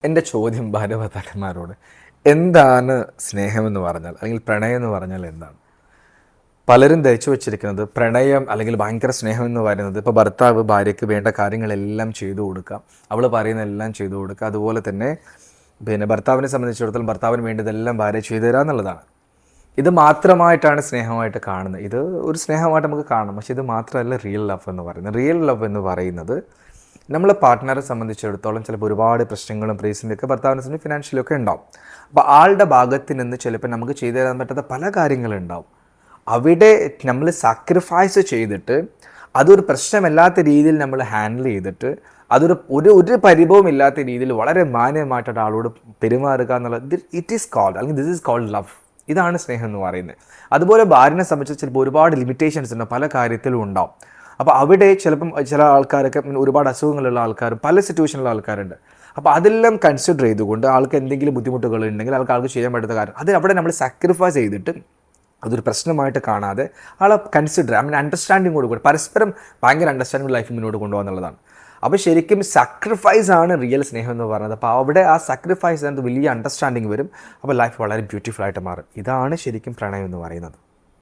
എൻ്റെ ചോദ്യം ഭാര്യാഭർത്താക്കന്മാരോട് എന്താണ് സ്നേഹമെന്ന് പറഞ്ഞാൽ അല്ലെങ്കിൽ പ്രണയം എന്ന് പറഞ്ഞാൽ എന്താണ്? പലരും ധരിച്ചു വച്ചിരിക്കുന്നത് പ്രണയം അല്ലെങ്കിൽ ഭയങ്കര സ്നേഹം എന്ന് പറയുന്നത് ഇപ്പോൾ ഭർത്താവ് ഭാര്യയ്ക്ക് വേണ്ട കാര്യങ്ങളെല്ലാം ചെയ്തു കൊടുക്കുക, അവൾ പറയുന്നതെല്ലാം ചെയ്തു കൊടുക്കുക, അതുപോലെ തന്നെ ഭർത്താവിനെ സംബന്ധിച്ചിടത്തോളം ഭർത്താവിന് വേണ്ടതെല്ലാം ഭാര്യ ചെയ്തു തരിക എന്നുള്ളതാണ്. ഇത് മാത്രമായിട്ടാണ് സ്നേഹമായിട്ട് കാണുന്നത്. ഇത് ഒരു സ്നേഹമായിട്ട് നമുക്ക് കാണാം, പക്ഷേ ഇത് മാത്രമല്ല റിയൽ ലവ് എന്ന് പറയുന്നത്. റിയൽ ലവ് എന്ന് പറയുന്നത് നമ്മളെ പാർട്ട്ണറെ സംബന്ധിച്ചിടത്തോളം ചിലപ്പോൾ ഒരുപാട് പ്രശ്നങ്ങളും ഒക്കെ ഭർത്താവിനെ സംബന്ധിച്ച് ഫിനാൻഷ്യലൊക്കെ ഉണ്ടാവും. അപ്പോൾ ആളുടെ ഭാഗത്ത് നിന്ന് ചിലപ്പോൾ നമുക്ക് ചെയ്തു തരാൻ പറ്റാത്ത പല കാര്യങ്ങളുണ്ടാവും. അവിടെ നമ്മൾ സാക്രിഫൈസ് ചെയ്തിട്ട് അതൊരു പ്രശ്നമല്ലാത്ത രീതിയിൽ നമ്മൾ ഹാൻഡിൽ ചെയ്തിട്ട് അതൊരു ഒരു പരിഭവം ഇല്ലാത്ത രീതിയിൽ വളരെ മാന്യമായിട്ട് ആളോട് പെരുമാറുക എന്നുള്ളത് ഇറ്റ് ഈസ് കോൾഡ്, അല്ലെങ്കിൽ ദിസ് ഈസ് കോൾഡ് ലവ്. ഇതാണ് സ്നേഹം എന്ന് പറയുന്നത്. അതുപോലെ ഭാര്യനെ സംബന്ധിച്ച് ചിലപ്പോൾ ഒരുപാട് ലിമിറ്റേഷൻസ് ഉണ്ടാവും, പല കാര്യത്തിലും ഉണ്ടാവും. അപ്പോൾ അവിടെ ചിലപ്പം ചില ആൾക്കാരൊക്കെ ഒരുപാട് അസുഖങ്ങളുള്ള ആൾക്കാരും പല സിറ്റുവേഷനിലുള്ള ആൾക്കാരുണ്ട്. അപ്പോൾ അതെല്ലാം കൺസിഡർ ചെയ്തുകൊണ്ട് ആൾക്ക് എന്തെങ്കിലും ബുദ്ധിമുട്ടുകൾ ഉണ്ടെങ്കിൽ ആൾക്ക് ചെയ്യാൻ പറ്റുന്ന കാര്യം അത് അവിടെ നമ്മൾ സാക്രിഫൈസ് ചെയ്തിട്ട് അതൊരു പ്രശ്നമായിട്ട് കാണാതെ ആളെ കൺസിഡർ അണ്ടർസ്റ്റാൻഡിങ് കൊടുക്കുക, പരസ്പരം ഭയങ്കര അണ്ടർസ്റ്റാൻഡിങ് ലൈഫ് മുന്നോട്ട് കൊണ്ടുപോകാന്നുള്ളതാണ്. അപ്പോൾ ശരിക്കും സാക്രിഫൈസ് ആണ് റിയൽ സ്നേഹം എന്ന് പറയുന്നത്. അപ്പോൾ അവിടെ ആ സാക്രിഫൈസ് വലിയ അണ്ടർസ്റ്റാൻഡിങ് വരും. അപ്പോൾ ലൈഫ് വളരെ ബ്യൂട്ടിഫുൾ ആയിട്ട് മാറും. ഇതാണ് ശരിക്കും പ്രണയം എന്ന് പറയുന്നത്.